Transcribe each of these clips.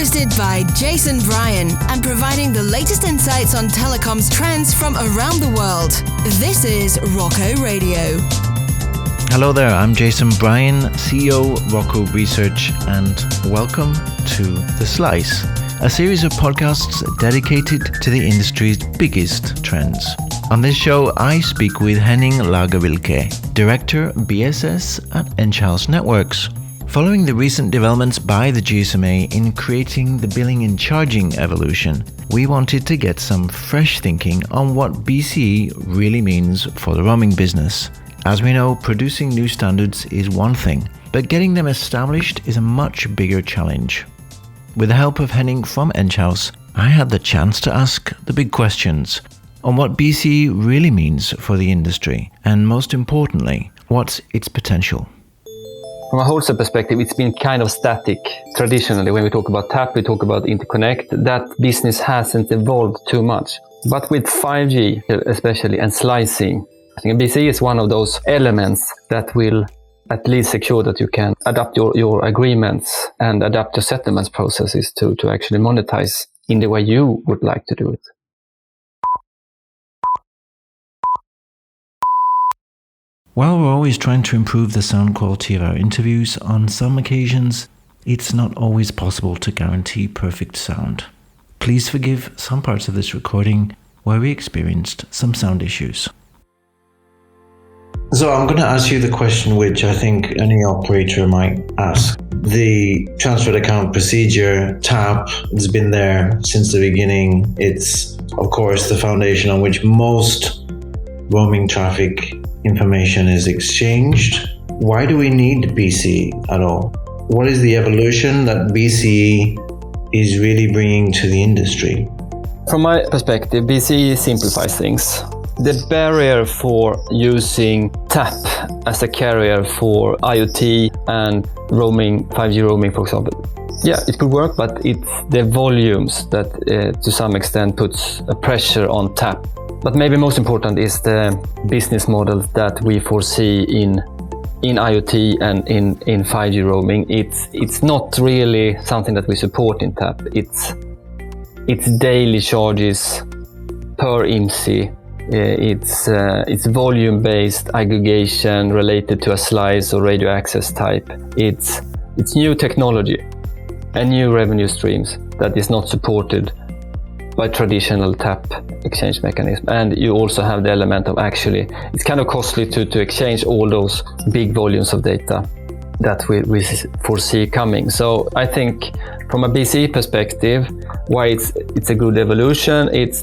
hosted by Jason Bryan and providing the latest insights on telecoms trends from around the world. This is Rocco Radio. Hello there, I'm Jason Bryan, CEO Rocco Research, and welcome to The Slice, a series of podcasts dedicated to the industry's biggest trends. On this show, I speak with Henning Lagerbielke, Director BSS at Enghouse Networks. Following the recent developments by the GSMA in creating the billing and charging evolution, we wanted to get some fresh thinking on what BCE really means for the roaming business. As we know, producing new standards is one thing, but getting them established is a much bigger challenge. With the help of Henning from Enghouse, I had the chance to ask the big questions on what BCE really means for the industry, and most importantly, what's its potential. From a wholesale perspective, it's been kind of static. Traditionally, when we talk about TAP, we talk about interconnect. That business hasn't evolved too much. But with 5G especially and slicing, I think BCE is one of those elements that will at least secure that you can adapt your agreements and adapt your settlements processes to actually monetize in the way you would like to do it. While we're always trying to improve the sound quality of our interviews, on some occasions, it's not always possible to guarantee perfect sound. Please forgive some parts of this recording where we experienced some sound issues. So I'm going to ask you the question which I think any operator might ask. The transferred account procedure, TAP, has been there since the beginning. It's, of course, the foundation on which most roaming traffic information is exchanged. Why do we need BCE at all? What is the evolution that BCE is really bringing to the industry? From my perspective, BCE simplifies things. The barrier for using TAP as a carrier for IoT and roaming, 5G roaming, for example, yeah, it could work, but it's the volumes that to some extent puts a pressure on TAP. But maybe most important is the business model that we foresee in IoT and in 5G roaming. It's not really something that we support in TAP. It's daily charges per IMSI. It's volume-based aggregation related to a slice or radio access type. It's new technology and new revenue streams that is not supported by traditional TAP exchange mechanism. And you also have the element of actually, it's kind of costly to exchange all those big volumes of data that we foresee coming. So I think from a BCE perspective, why it's a good evolution, it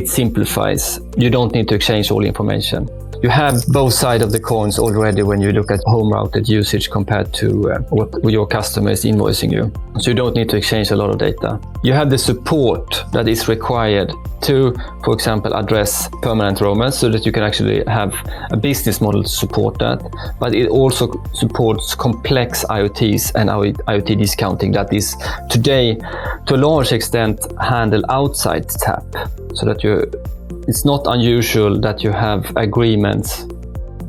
simplifies. You don't need to exchange all information. You have both sides of the coins already when you look at home routed usage compared to what your customer is invoicing you. So you don't need to exchange a lot of data. You have the support that is required to, for example, address permanent roamers so that you can actually have a business model to support that. But it also supports complex IoTs and IoT discounting that is today, to a large extent, handled outside TAP. So that it's not unusual that you have agreements,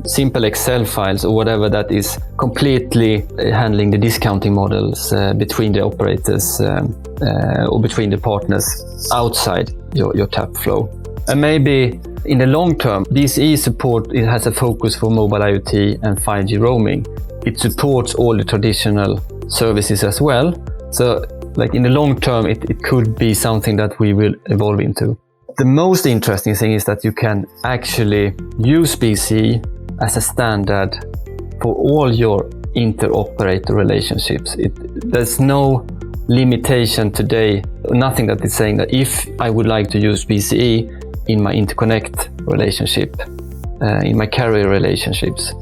simple Excel files or whatever that is completely handling the discounting models between the operators or between the partners outside your TAP flow. And maybe in the long term, BCE support, it has a focus for mobile IoT and 5G roaming. It supports all the traditional services as well. So like in the long term, it could be something that we will evolve into. The most interesting thing is that you can actually use BCE as a standard for all your inter-operator relationships. There's no limitation today, nothing that is saying that if I would like to use BCE in my interconnect relationship, in my carrier relationships,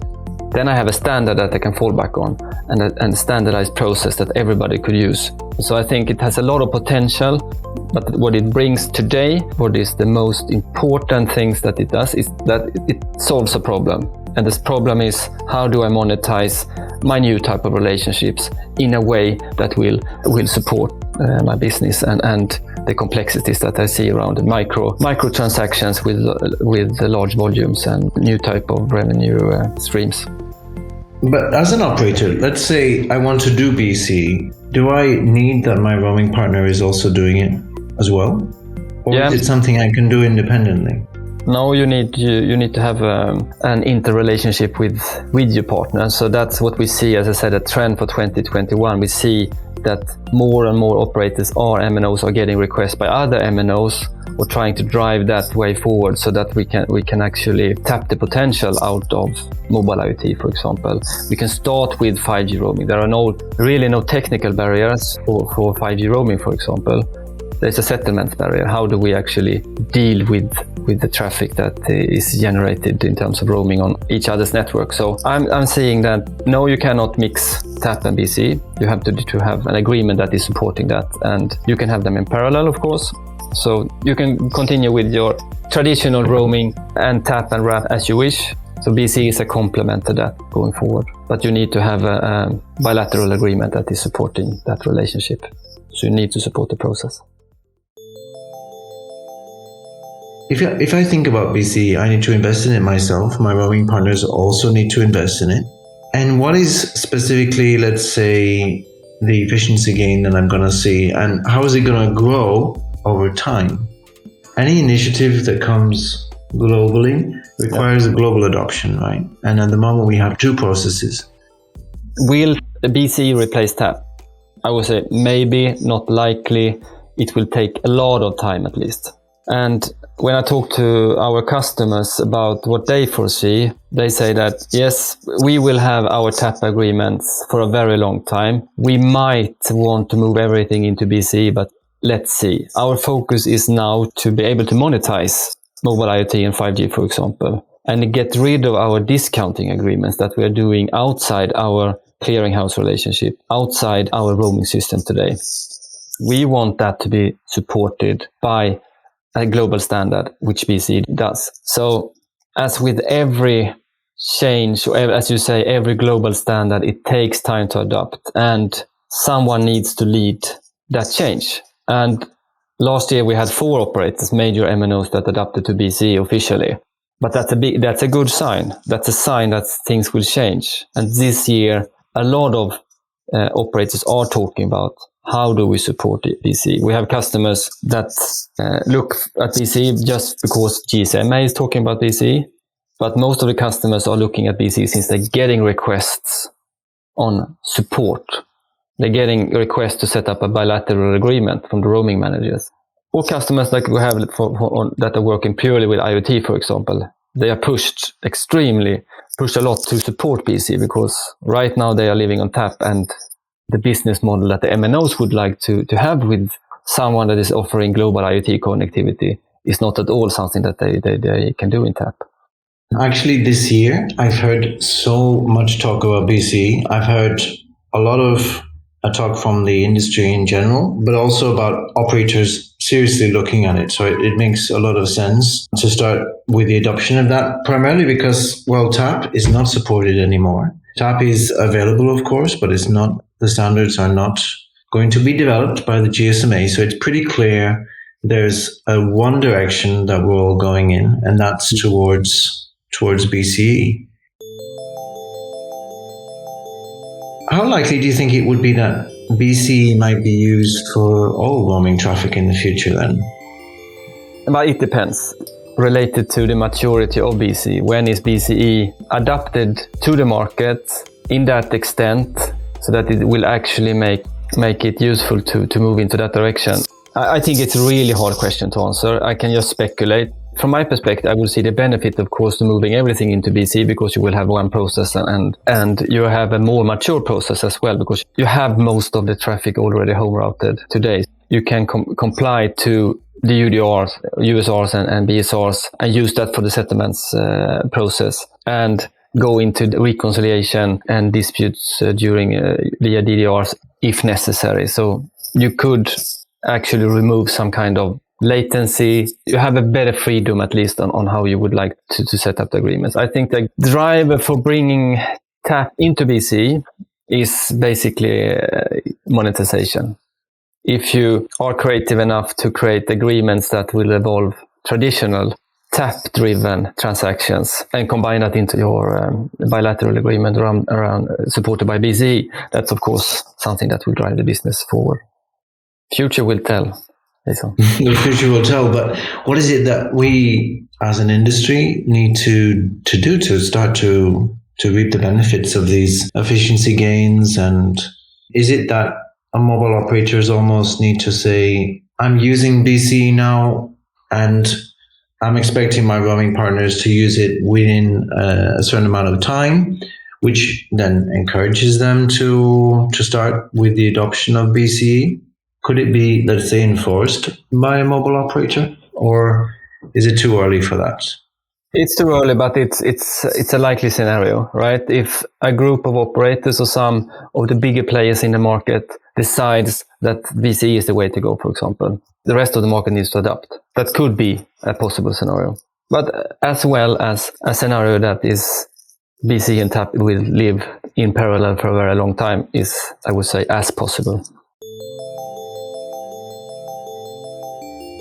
then I have a standard that I can fall back on and a standardized process that everybody could use. So I think it has a lot of potential, but what it brings today, what is the most important things that it does, is that it solves a problem. And this problem is, how do I monetize my new type of relationships in a way that will support my business and the complexities that I see around micro transactions with large volumes and new type of revenue streams. But as an operator, let's say I want to do BC do I need that my roaming partner is also doing it as well? Or is it something I can do independently? No, you need to have an interrelationship with your partner. So that's what we see, as I said, a trend for 2021. We see that more and more operators MNOs are getting requests by other MNOs or trying to drive that way forward so that we can actually tap the potential out of mobile IoT, for example. We can start with 5G roaming. There are really no technical barriers for 5G roaming, for example. There's a settlement barrier. How do we actually deal with the traffic that is generated in terms of roaming on each other's network? So I'm saying that no, you cannot mix TAP and BC. You have to have an agreement that is supporting that, and you can have them in parallel, of course. So you can continue with your traditional roaming and TAP and RAP as you wish. So BC is a complement to that going forward, but you need to have a bilateral agreement that is supporting that relationship. So you need to support the process. If I think about BC, I need to invest in it myself. My roaming partners also need to invest in it. And what is specifically, let's say, the efficiency gain that I'm going to see, and how is it going to grow over time? Any initiative that comes globally requires a global adoption, right? And at the moment, we have two processes. Will BC replace TAP? I would say maybe, not likely. It will take a lot of time at least. And when I talk to our customers about what they foresee, they say that, yes, we will have our TAP agreements for a very long time. We might want to move everything into BC, but let's see. Our focus is now to be able to monetize mobile IoT and 5G, for example, and get rid of our discounting agreements that we are doing outside our clearinghouse relationship, outside our roaming system today. We want that to be supported by a global standard, which BC does. So as with every change, or as you say, every global standard, it takes time to adopt, and someone needs to lead that change. And last year we had 4 operators, major MNOs, that adapted to BC officially. But that's a good sign. That's a sign that things will change. And this year, a lot of operators are talking about how do we support BC. We have customers that look at BC just because GSMA is talking about BC, but most of the customers are looking at BC since they're getting requests on support. They're getting requests to set up a bilateral agreement from the roaming managers. Or customers like we have that are working purely with IoT, for example, they are pushed a lot to support BC because right now they are living on TAP, and the business model that the MNOs would like to have with someone that is offering global IoT connectivity is not at all something that they can do in TAP. Actually, this year, I've heard so much talk about BC. I've heard a lot of talk from the industry in general, but also about operators seriously looking at it. So it makes a lot of sense to start with the adoption of that, primarily because, well, TAP is not supported anymore. TAP is available, of course, but it's not. The standards are not going to be developed by the GSMA. So it's pretty clear there's one direction that we're all going in, and that's towards BCE. How likely do you think it would be that BCE might be used for all roaming traffic in the future then? But it depends. Related to the maturity of BCE. When is BCE adapted to the market in that extent so that it will actually make it useful to move into that direction? I think it's a really hard question to answer. I can just speculate. From my perspective, I will see the benefit, of course, to moving everything into BC because you will have one process and you have a more mature process as well because you have most of the traffic already home routed today. You can comply to the UDRs, USRs and BSRs and use that for the settlements process and go into the reconciliation and disputes during via DDRs if necessary. So you could actually remove some kind of latency. You have a better freedom, at least on how you would like to set up the agreements. I think the driver for bringing TAP into BC is basically monetization. If you are creative enough to create agreements that will evolve traditional TAP-driven transactions and combine that into your bilateral agreement around supported by BCE, that's of course something that will drive the business forward. Future will tell. The future will tell, but what is it that we as an industry need to do to start to reap the benefits of these efficiency gains? And is it that mobile operators almost need to say, I'm using BCE now and I'm expecting my roaming partners to use it within a certain amount of time, which then encourages them to start with the adoption of BCE? Could it be, let's say, enforced by a mobile operator, or is it too early for that? It's too early, but it's a likely scenario, right? If a group of operators or some of the bigger players in the market decides that BCE is the way to go, for example, the rest of the market needs to adapt. That could be a possible scenario. But as well as a scenario that is BCE and TAP will live in parallel for a very long time is, I would say, as possible.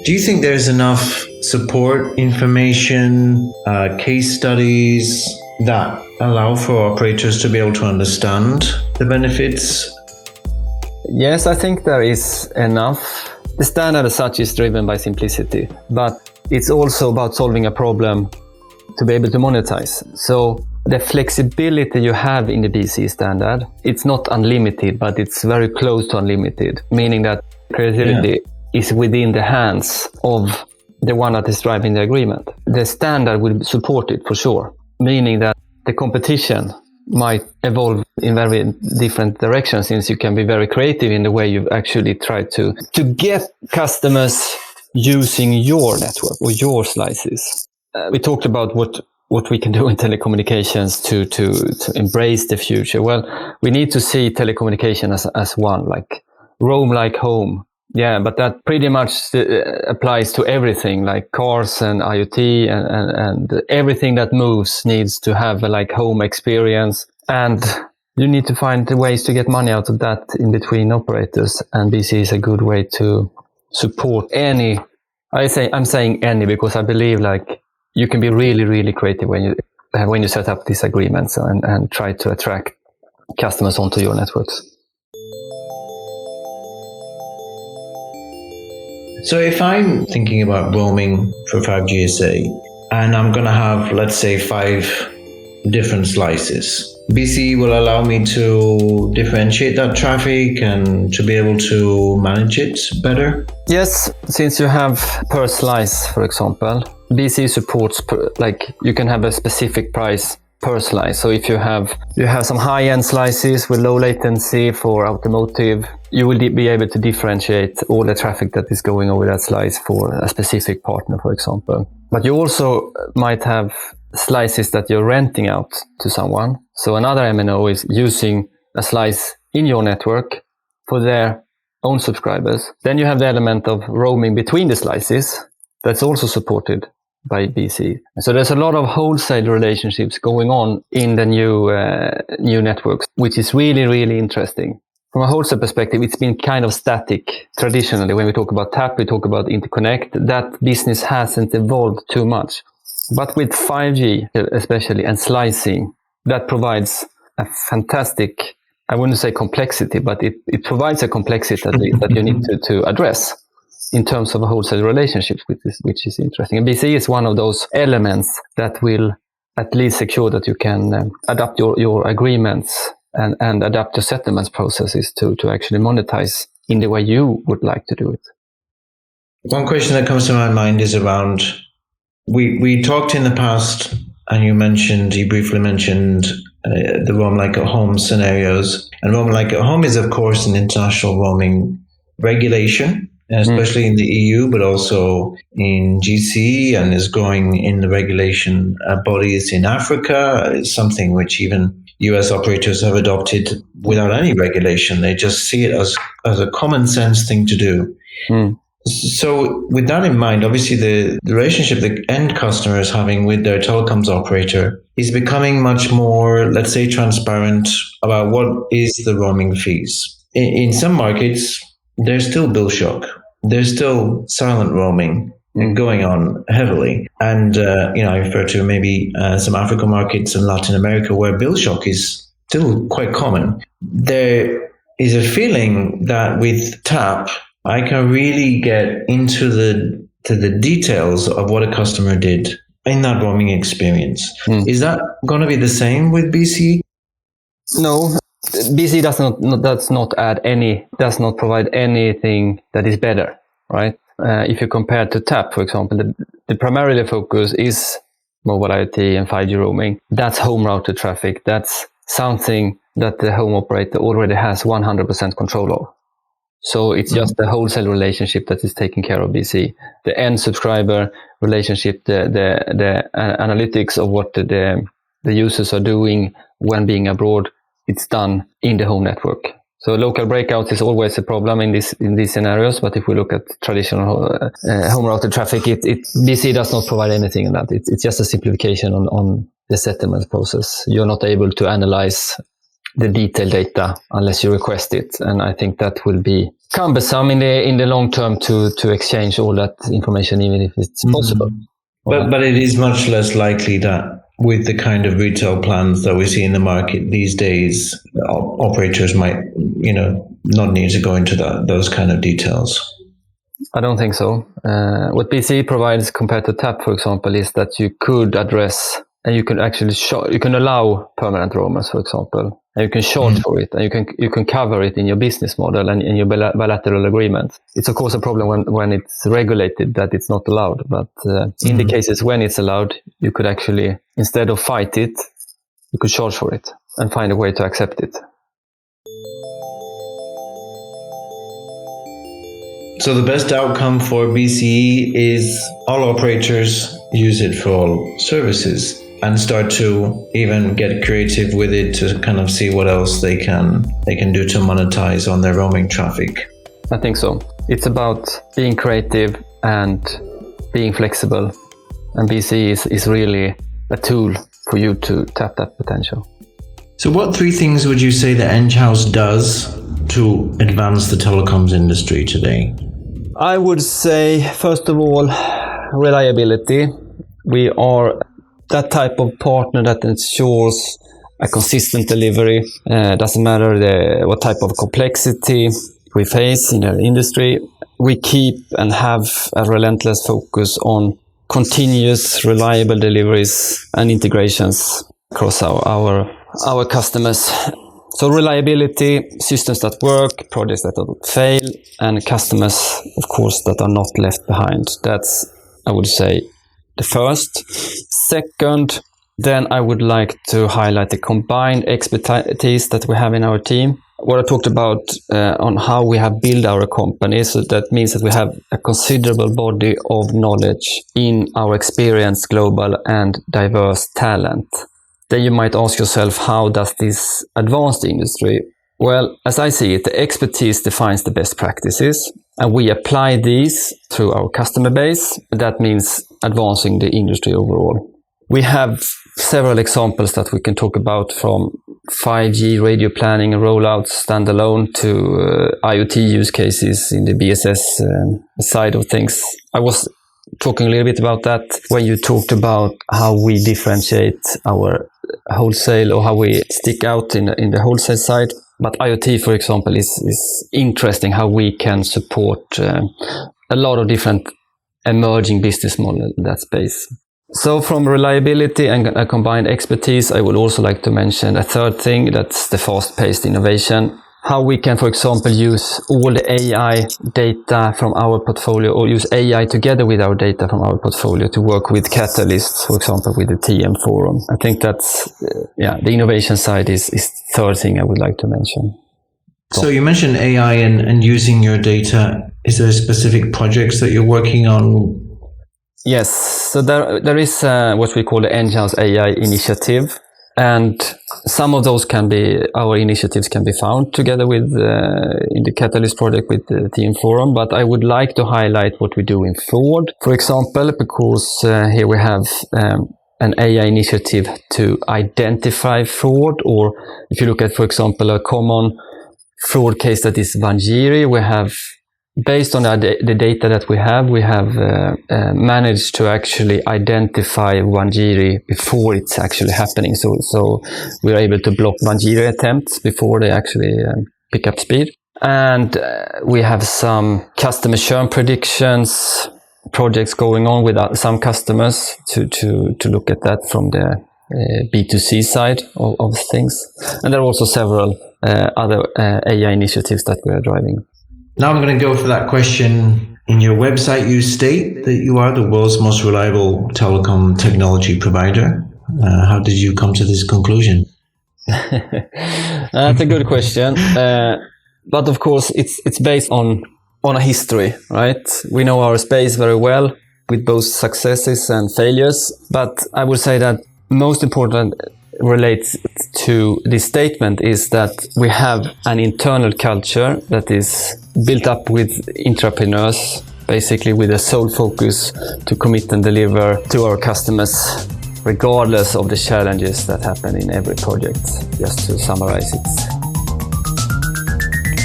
Do you think there's enough support, information, case studies that allow for operators to be able to understand the benefits? Yes, I think there is enough. The standard as such is driven by simplicity, but it's also about solving a problem to be able to monetize. So the flexibility you have in the BCE standard, it's not unlimited, but it's very close to unlimited, meaning that creativity is within the hands of the one that is driving the agreement. The standard will support it for sure, meaning that the competition might evolve in very different directions, since you can be very creative in the way you actually try to get customers using your network or your slices. We talked about what we can do in telecommunications to embrace the future. Well, we need to see telecommunication as one, like roam like home. Yeah, but that pretty much applies to everything, like cars and IoT and everything that moves needs to have a like home experience. And you need to find ways to get money out of that in between operators. And BCE is a good way to support any. I'm saying any because I believe like you can be really, really creative when you set up these agreements and try to attract customers onto your networks. So if I'm thinking about roaming for 5 GSA and I'm going to have, let's say, 5 different slices, BCE will allow me to differentiate that traffic and to be able to manage it better? Yes, since you have per slice, for example, BCE supports you can have a specific price per slice. So if you have some high-end slices with low latency for automotive, you will be able to differentiate all the traffic that is going over that slice for a specific partner, for example. But you also might have slices that you're renting out to someone. So another MNO is using a slice in your network for their own subscribers. Then you have the element of roaming between the slices that's also supported by BCE. So there's a lot of wholesale relationships going on in the new networks, which is really, really interesting. From a wholesale perspective, it's been kind of static traditionally. When we talk about TAP, we talk about interconnect. That business hasn't evolved too much. But with 5G especially and slicing, that provides a fantastic, I wouldn't say complexity, but it provides a complexity at least that you need to address in terms of wholesale relationships, which is interesting. And BCE is one of those elements that will at least secure that you can adapt your agreements and adapt your settlements processes to actually monetize in the way you would like to do it. One question that comes to my mind is around, we talked in the past, and you briefly mentioned the roam like at home scenarios. And roam like at home is, of course, an international roaming regulation, especially in the EU, but also in GCE, and is growing in the regulation bodies in Africa. It's something which even US operators have adopted without any regulation. They just see it as a common sense thing to do. So with that in mind, obviously the relationship the end customer is having with their telecoms operator is becoming much more, let's say, transparent about what is the roaming fees. In some markets, there's still bill shock. There's still silent roaming. going on heavily. And, I refer to maybe some African markets and Latin America where bill shock is still quite common. There is a feeling that with TAP, I can really get into the details of what a customer did in that roaming experience. Is that going to be the same with BCE? No, BCE does not provide anything that is better, right? If you compare to TAP, for example, the primarily focus is mobile IoT and 5G roaming. That's home routed traffic. That's something that the home operator already has 100% control of. So it's just the wholesale relationship that is taken care of BCE. The end subscriber relationship, the analytics of what the users are doing when being abroad, it's done in the home network. So local breakouts is always a problem in these scenarios. But if we look at traditional home routed traffic, BCE does not provide anything in that. It's just a simplification on the settlement process. You're not able to analyze the detailed data unless you request it, and I think that will be cumbersome in the long term to exchange all that information, even if it's possible. But it is much less likely that with the kind of retail plans that we see in the market these days, operators might, not need to go into those kind of details. I don't think so. What BCE provides compared to TAP, for example, is that you could address and you can actually you can allow permanent roamers, for example, and you can charge for it, and you can cover it in your business model and in your bilateral agreement. It's of course a problem when it's regulated that it's not allowed, but in the cases when it's allowed, you could actually, instead of fight it, you could charge for it and find a way to accept it. So the best outcome for BCE is all operators use it for all services and start to even get creative with it to kind of see what else they can do to monetize on their roaming traffic. I think so. It's about being creative and being flexible, and BCE is really a tool for you to tap that potential. So what three things would you say that Enghouse does to advance the telecoms industry today? I would say, first of all, reliability. We are that type of partner that ensures a consistent delivery. Doesn't matter what type of complexity we face in the industry. We keep and have a relentless focus on continuous, reliable deliveries and integrations across our customers. So reliability, systems that work, projects that don't fail, and customers, of course, that are not left behind. That's, I would say, the first. Second, then I would like to highlight the combined expertise that we have in our team. What I talked about on how we have built our company, so that means that we have a considerable body of knowledge in our experienced global and diverse talent. Then you might ask yourself, how does this advance the industry? Well, as I see it, the expertise defines the best practices, and we apply these through our customer base. That means advancing the industry overall. We have several examples that we can talk about, from 5G radio planning and rollouts standalone to IoT use cases in the BSS side of things. I was talking a little bit about that when you talked about how we differentiate our wholesale, or how we stick out in the wholesale side. But IoT, for example, is interesting, how we can support a lot of different emerging business models in that space. So from reliability and a combined expertise, I would also like to mention a third thing, that's the fast-paced innovation. How we can, for example, use all the AI data from our portfolio, or use AI together with our data from our portfolio to work with catalysts, for example, with the TM Forum. I think that's, the innovation side is the third thing I would like to mention. So you mentioned AI and using your data. Is there specific projects that you're working on? Yes, so there is what we call the Enghouse AI initiative. And some of those our initiatives can be found together with in the Catalyst project with the Team Forum. But I would like to highlight what we do in fraud, for example, because here we have an AI initiative to identify fraud. Or if you look at, for example, a common fraud case that is Vanjiri, we have based on the data that we have managed to actually identify Wangiri before it's actually happening. So we're able to block Wangiri attempts before they actually pick up speed. And we have some customer churn predictions projects going on with some customers to look at that from the B2C side of things. And there are also several other AI initiatives that we are driving. Now I'm going to go for that question. In your website, you state that you are the world's most reliable telecom technology provider. How did you come to this conclusion? That's a good question. But of course, it's based on a history, right? We know our space very well with both successes and failures. But I would say that most important relates to this statement is that we have an internal culture that is built up with entrepreneurs, basically with a sole focus to commit and deliver to our customers, regardless of the challenges that happen in every project, just to summarize it.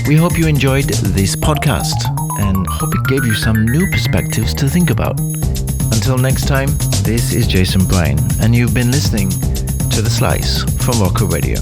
We hope you enjoyed this podcast and hope it gave you some new perspectives to think about. Until next time, this is Jason Bryan, and you've been listening to The Slice from Rocco Radio.